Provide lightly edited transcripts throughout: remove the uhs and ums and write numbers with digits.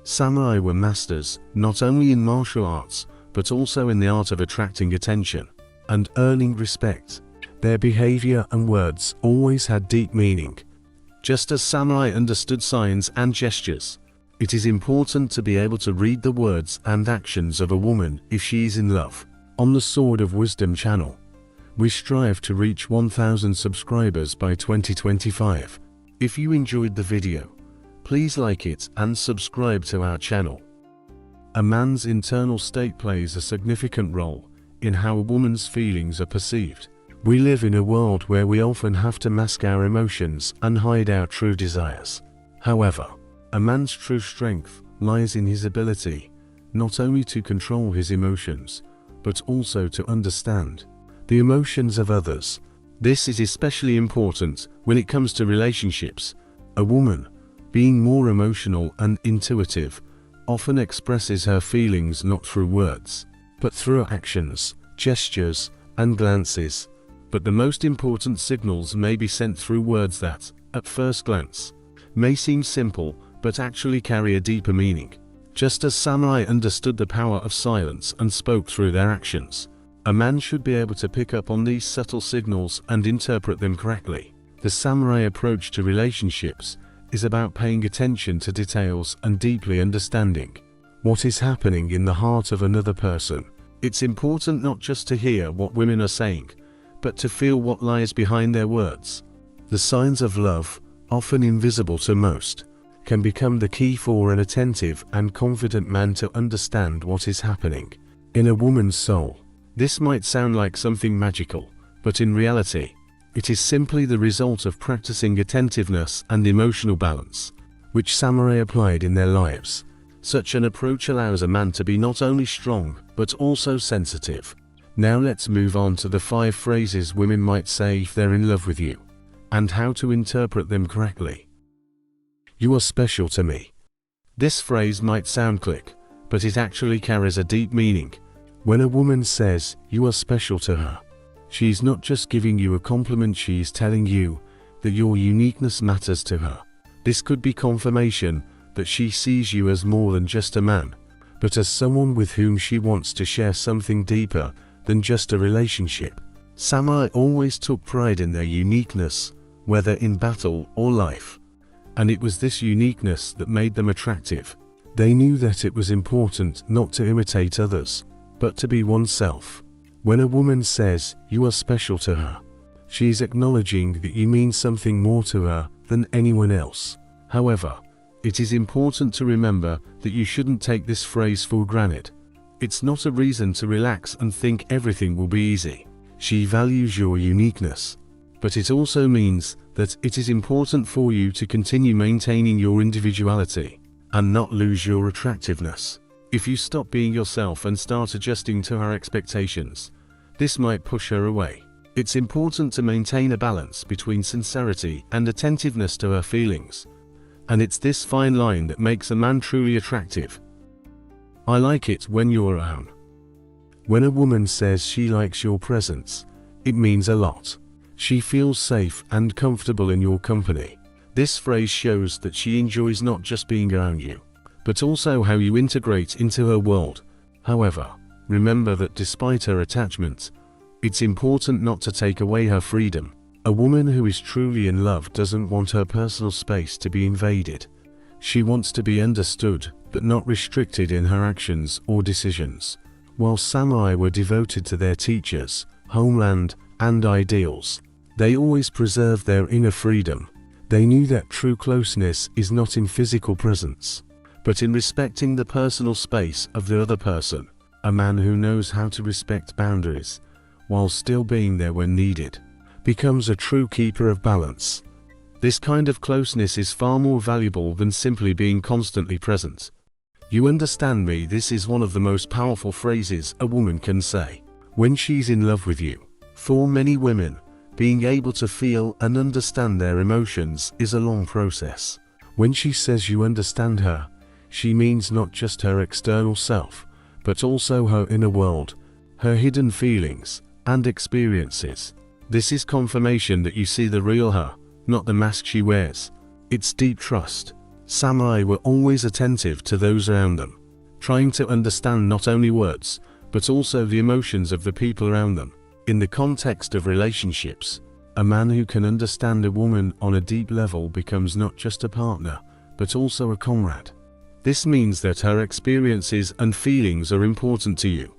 Samurai were masters, not only in martial arts, but also in the art of attracting attention and earning respect. Their behavior and words always had deep meaning. Just as samurai understood signs and gestures, it is important to be able to read the words and actions of a woman if she is in love. On the Sword of Wisdom channel, we strive to reach 1,000 subscribers by 2025. If you enjoyed the video, please like it and subscribe to our channel. A man's internal state plays a significant role in how a woman's feelings are perceived. We live in a world where we often have to mask our emotions and hide our true desires. However, a man's true strength lies in his ability not only to control his emotions, but also to understand the emotions of others. This is especially important when it comes to relationships. A woman, being more emotional and intuitive, often expresses her feelings not through words, but through actions, gestures, and glances. But the most important signals may be sent through words that, at first glance, may seem simple, but actually carry a deeper meaning. Just as samurai understood the power of silence and spoke through their actions, a man should be able to pick up on these subtle signals and interpret them correctly. The samurai approach to relationships is about paying attention to details and deeply understanding what is happening in the heart of another person. It's important not just to hear what women are saying, but to feel what lies behind their words. The signs of love, often invisible to most, can become the key for an attentive and confident man to understand what is happening in a woman's soul. This might sound like something magical, but in reality, it is simply the result of practicing attentiveness and emotional balance, which samurai applied in their lives. Such an approach allows a man to be not only strong, but also sensitive. Now let's move on to the 5 phrases women might say if they're in love with you, and how to interpret them correctly. You are special to me. This phrase might sound cliché, but it actually carries a deep meaning. When a woman says you are special to her, she's not just giving you a compliment, she's telling you that your uniqueness matters to her. This could be confirmation that she sees you as more than just a man, but as someone with whom she wants to share something deeper than just a relationship. Samurai always took pride in their uniqueness, whether in battle or life. And it was this uniqueness that made them attractive. They knew that it was important not to imitate others, but to be oneself. When a woman says you are special to her, she is acknowledging that you mean something more to her than anyone else. However, it is important to remember that you shouldn't take this phrase for granted. It's not a reason to relax and think everything will be easy. She values your uniqueness, but it also means that it is important for you to continue maintaining your individuality and not lose your attractiveness. If you stop being yourself and start adjusting to her expectations, this might push her away. It's important to maintain a balance between sincerity and attentiveness to her feelings, and it's this fine line that makes a man truly attractive. I like it when you're around. When a woman says she likes your presence, it means a lot. She feels safe and comfortable in your company. This phrase shows that she enjoys not just being around you, but also how you integrate into her world. However, remember that despite her attachment, it's important not to take away her freedom. A woman who is truly in love doesn't want her personal space to be invaded. She wants to be understood, but not restricted in her actions or decisions. While samurai were devoted to their teachers, homeland, and ideals, they always preserved their inner freedom. They knew that true closeness is not in physical presence, but in respecting the personal space of the other person. A man who knows how to respect boundaries, while still being there when needed, becomes a true keeper of balance. This kind of closeness is far more valuable than simply being constantly present. You understand me? This is one of the most powerful phrases a woman can say when she's in love with you. For many women, being able to feel and understand their emotions is a long process. When she says you understand her, she means not just her external self, but also her inner world, her hidden feelings and experiences. This is confirmation that you see the real her, not the mask she wears. It's deep trust. Samurai were always attentive to those around them, trying to understand not only words, but also the emotions of the people around them. In the context of relationships, a man who can understand a woman on a deep level becomes not just a partner, but also a comrade. This means that her experiences and feelings are important to you,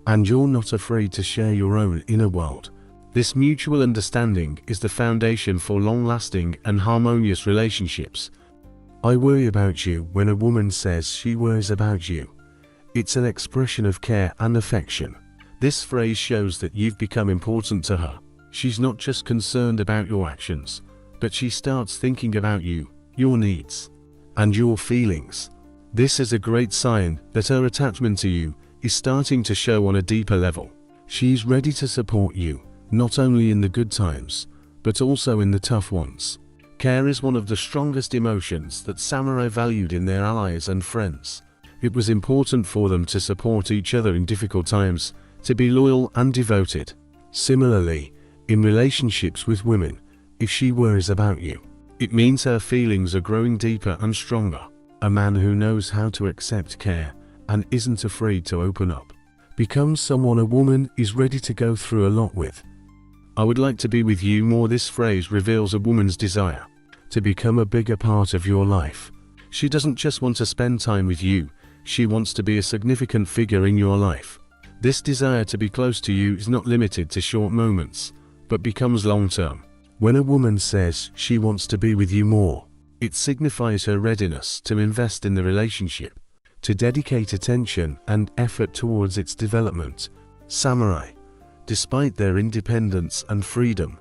and you're not afraid to share your own inner world. This mutual understanding is the foundation for long-lasting and harmonious relationships. I worry about you when a woman says she worries about you. It's an expression of care and affection. This phrase shows that you've become important to her. She's not just concerned about your actions, but she starts thinking about you, your needs, and your feelings. This is a great sign that her attachment to you is starting to show on a deeper level. She's ready to support you, not only in the good times, but also in the tough ones. Care is one of the strongest emotions that samurai valued in their allies and friends. It was important for them to support each other in difficult times, to be loyal and devoted. Similarly, in relationships with women, if she worries about you, it means her feelings are growing deeper and stronger. A man who knows how to accept care and isn't afraid to open up becomes someone a woman is ready to go through a lot with. I would like to be with you more. This phrase reveals a woman's desire to become a bigger part of your life. She doesn't just want to spend time with you, she wants to be a significant figure in your life. This desire to be close to you is not limited to short moments, but becomes long-term. When a woman says she wants to be with you more, it signifies her readiness to invest in the relationship, to dedicate attention and effort towards its development. Samurai, despite their independence and freedom,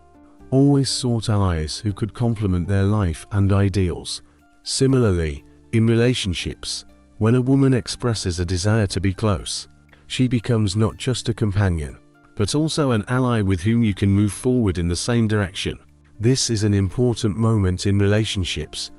always sought allies who could complement their life and ideals. Similarly, in relationships, when a woman expresses a desire to be close, she becomes not just a companion, but also an ally with whom you can move forward in the same direction. This is an important moment in relationships,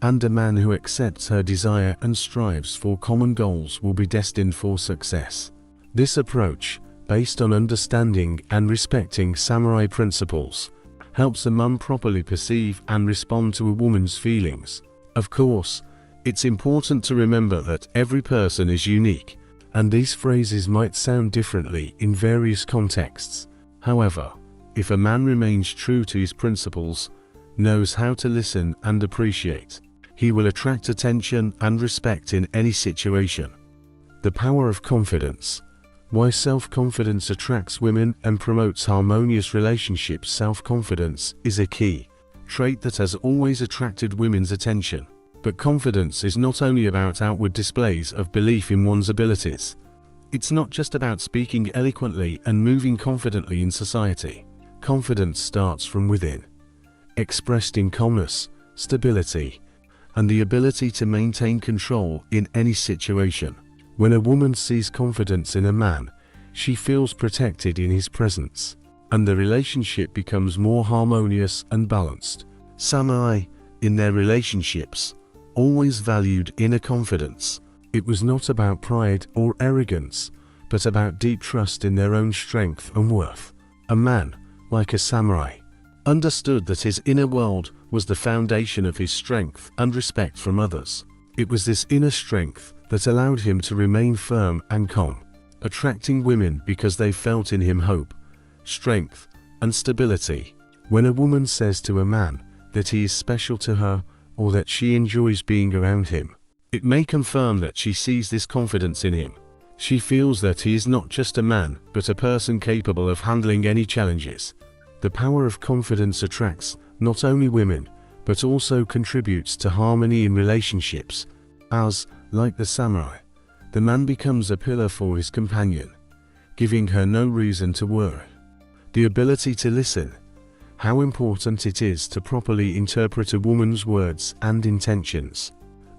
and a man who accepts her desire and strives for common goals will be destined for success. This approach, based on understanding and respecting samurai principles, helps a man properly perceive and respond to a woman's feelings. Of course, it's important to remember that every person is unique, and these phrases might sound differently in various contexts. However, if a man remains true to his principles, knows how to listen and appreciate, he will attract attention and respect in any situation. The power of confidence. Why self-confidence attracts women and promotes harmonious relationships. Self-confidence is a key trait that has always attracted women's attention. But confidence is not only about outward displays of belief in one's abilities. It's not just about speaking eloquently and moving confidently in society. Confidence starts from within, expressed in calmness, stability, and the ability to maintain control in any situation. When a woman sees confidence in a man, she feels protected in his presence, and the relationship becomes more harmonious and balanced. Samurai, in their relationships, always valued inner confidence. It was not about pride or arrogance, but about deep trust in their own strength and worth. A man, like a samurai, understood that his inner world was the foundation of his strength and respect from others. It was this inner strength that allowed him to remain firm and calm, attracting women because they felt in him hope, strength, and stability. When a woman says to a man that he is special to her, or that she enjoys being around him, it may confirm that she sees this confidence in him. She feels that he is not just a man, but a person capable of handling any challenges. The power of confidence attracts not only women, but also contributes to harmony in relationships, as, like the samurai, the man becomes a pillar for his companion, giving her no reason to worry. The ability to listen. How important it is to properly interpret a woman's words and intentions,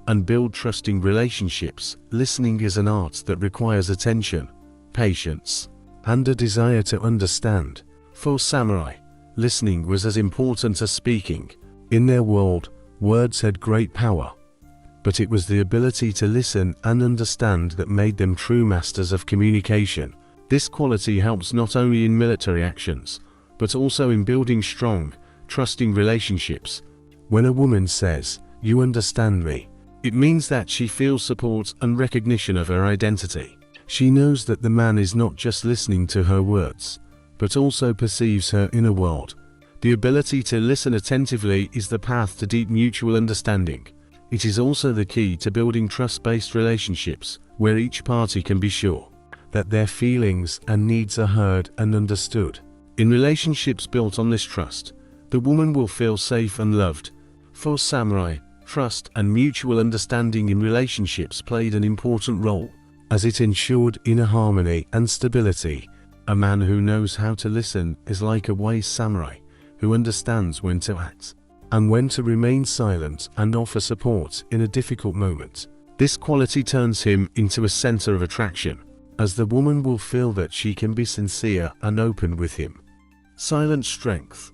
and build trusting relationships. Listening is an art that requires attention, patience, and a desire to understand. For samurai, listening was as important as speaking. In their world, words had great power, but it was the ability to listen and understand that made them true masters of communication. This quality helps not only in military actions, but also in building strong, trusting relationships. When a woman says "You understand me." It means that she feels support and recognition of her identity. She knows that the man is not just listening to her words, but also perceives her inner world. The ability to listen attentively is the path to deep mutual understanding. It is also the key to building trust-based relationships, where each party can be sure that their feelings and needs are heard and understood. In relationships built on this trust, the woman will feel safe and loved. For samurai, trust and mutual understanding in relationships played an important role, as it ensured inner harmony and stability. A man who knows how to listen is like a wise samurai, who understands when to act and when to remain silent and offer support in a difficult moment. This quality turns him into a center of attraction, as the woman will feel that she can be sincere and open with him. Silent strength.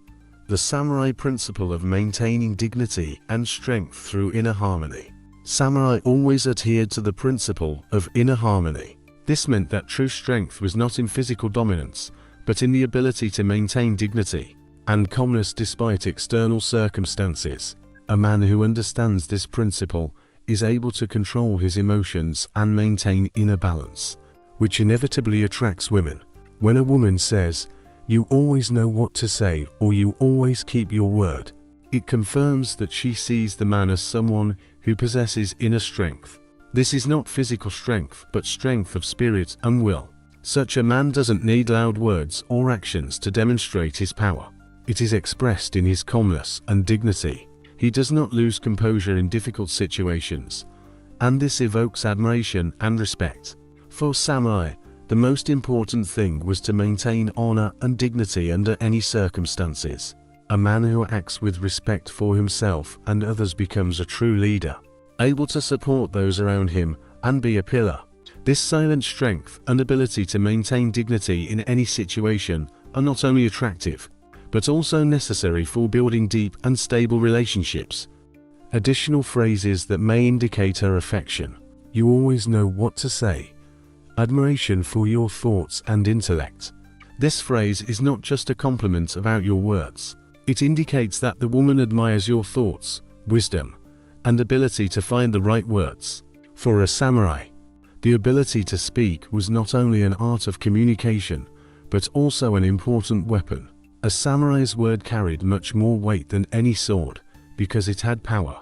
The samurai principle of maintaining dignity and strength through inner harmony. Samurai always adhered to the principle of inner harmony. This meant that true strength was not in physical dominance, but in the ability to maintain dignity and calmness despite external circumstances. A man who understands this principle is able to control his emotions and maintain inner balance, which inevitably attracts women. When a woman says, "You always know what to say," or "You always keep your word," it confirms that she sees the man as someone who possesses inner strength. This is not physical strength, but strength of spirit and will. Such a man doesn't need loud words or actions to demonstrate his power. It is expressed in his calmness and dignity. He does not lose composure in difficult situations, and this evokes admiration and respect. For samurai, the most important thing was to maintain honor and dignity under any circumstances. A man who acts with respect for himself and others becomes a true leader, able to support those around him and be a pillar. This silent strength and ability to maintain dignity in any situation are not only attractive, but also necessary for building deep and stable relationships. Additional phrases that may indicate her affection. "You always know what to say." Admiration for your thoughts and intellect. This phrase is not just a compliment about your words. It indicates that the woman admires your thoughts, wisdom, and ability to find the right words. For a samurai, the ability to speak was not only an art of communication, but also an important weapon. A samurai's word carried much more weight than any sword, because it had power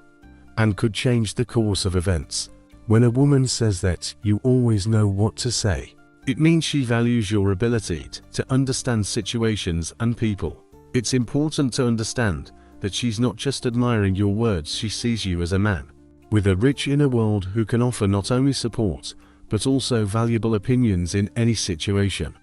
and could change the course of events. When a woman says that "you always know what to say," it means she values your ability to understand situations and people. It's important to understand that she's not just admiring your words, she sees you as a man with a rich inner world who can offer not only support, but also valuable opinions in any situation.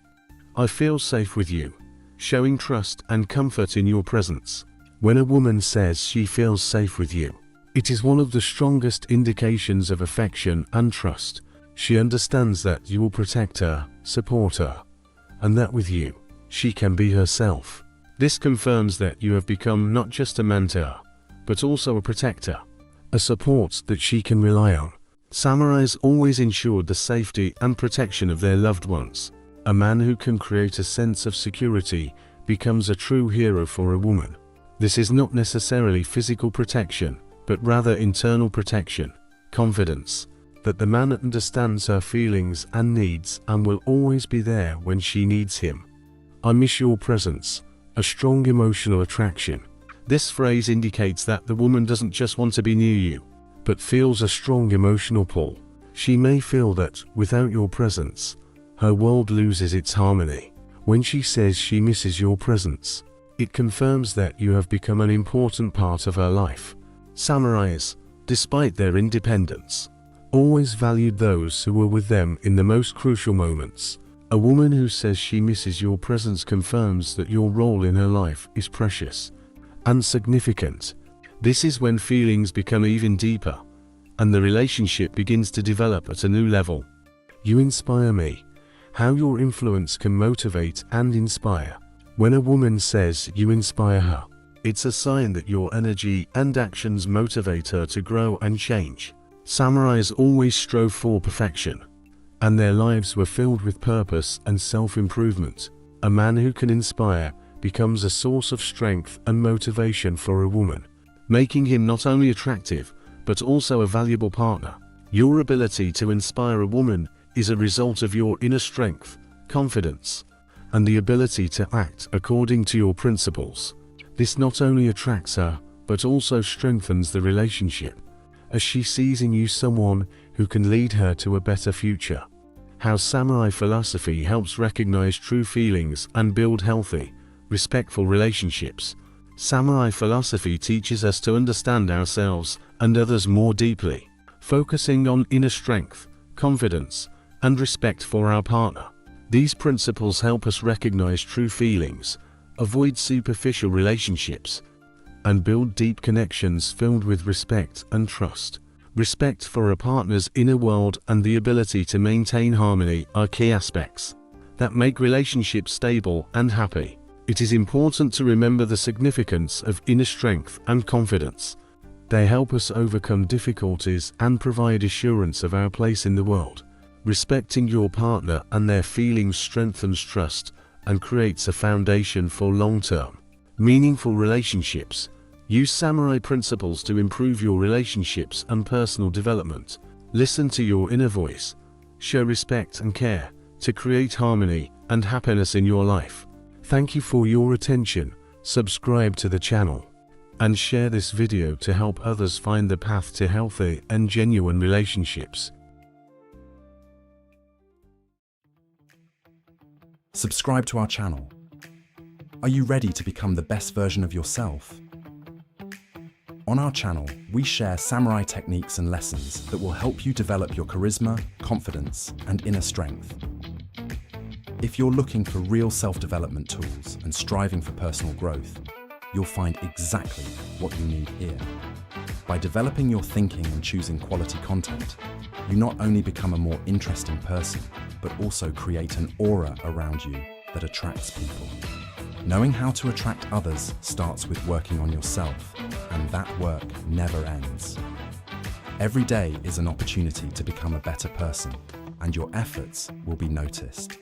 "I feel safe with you," showing trust and comfort in your presence. When a woman says she feels safe with you, it is one of the strongest indications of affection and trust. She understands that you will protect her, support her, and that with you, she can be herself. This confirms that you have become not just a man to her, but also a protector, a support that she can rely on. Samurais always ensured the safety and protection of their loved ones. A man who can create a sense of security becomes a true hero for a woman. This is not necessarily physical protection, but rather internal protection, confidence that the man understands her feelings and needs and will always be there when she needs him. "I miss your presence," a strong emotional attraction. This phrase indicates that the woman doesn't just want to be near you, but feels a strong emotional pull. She may feel that, without your presence, her world loses its harmony. When she says she misses your presence, it confirms that you have become an important part of her life. Samurais, despite their independence, always valued those who were with them in the most crucial moments. A woman who says she misses your presence confirms that your role in her life is precious and significant. This is when feelings become even deeper, and the relationship begins to develop at a new level. "You inspire me." How your influence can motivate and inspire. When a woman says you inspire her, it's a sign that your energy and actions motivate her to grow and change. Samurais always strove for perfection, and their lives were filled with purpose and self-improvement. A man who can inspire becomes a source of strength and motivation for a woman. making him not only attractive, but also a valuable partner. Your ability to inspire a woman is a result of your inner strength, confidence, and the ability to act according to your principles. This not only attracts her, but also strengthens the relationship, as she sees in you someone who can lead her to a better future. How samurai philosophy helps recognize true feelings and build healthy, respectful relationships. Samurai philosophy teaches us to understand ourselves and others more deeply, focusing on inner strength, confidence, and respect for our partner. These principles help us recognize true feelings, avoid superficial relationships, and build deep connections filled with respect and trust. Respect for a partner's inner world and the ability to maintain harmony are key aspects that make relationships stable and happy. It is important to remember the significance of inner strength and confidence. They help us overcome difficulties and provide assurance of our place in the world. Respecting your partner and their feelings strengthens trust and creates a foundation for long-term, meaningful relationships. Use samurai principles to improve your relationships and personal development. Listen to your inner voice. Show respect and care to create harmony and happiness in your life. Thank you for your attention. Subscribe to the channel and share this video to help others find the path to healthy and genuine relationships. Subscribe to our channel. Are you ready to become the best version of yourself? On our channel, we share samurai techniques and lessons that will help you develop your charisma, confidence, and inner strength. If you're looking for real self-development tools and striving for personal growth, you'll find exactly what you need here. By developing your thinking and choosing quality content, you not only become a more interesting person, but also create an aura around you that attracts people. Knowing how to attract others starts with working on yourself, and that work never ends. Every day is an opportunity to become a better person, and your efforts will be noticed.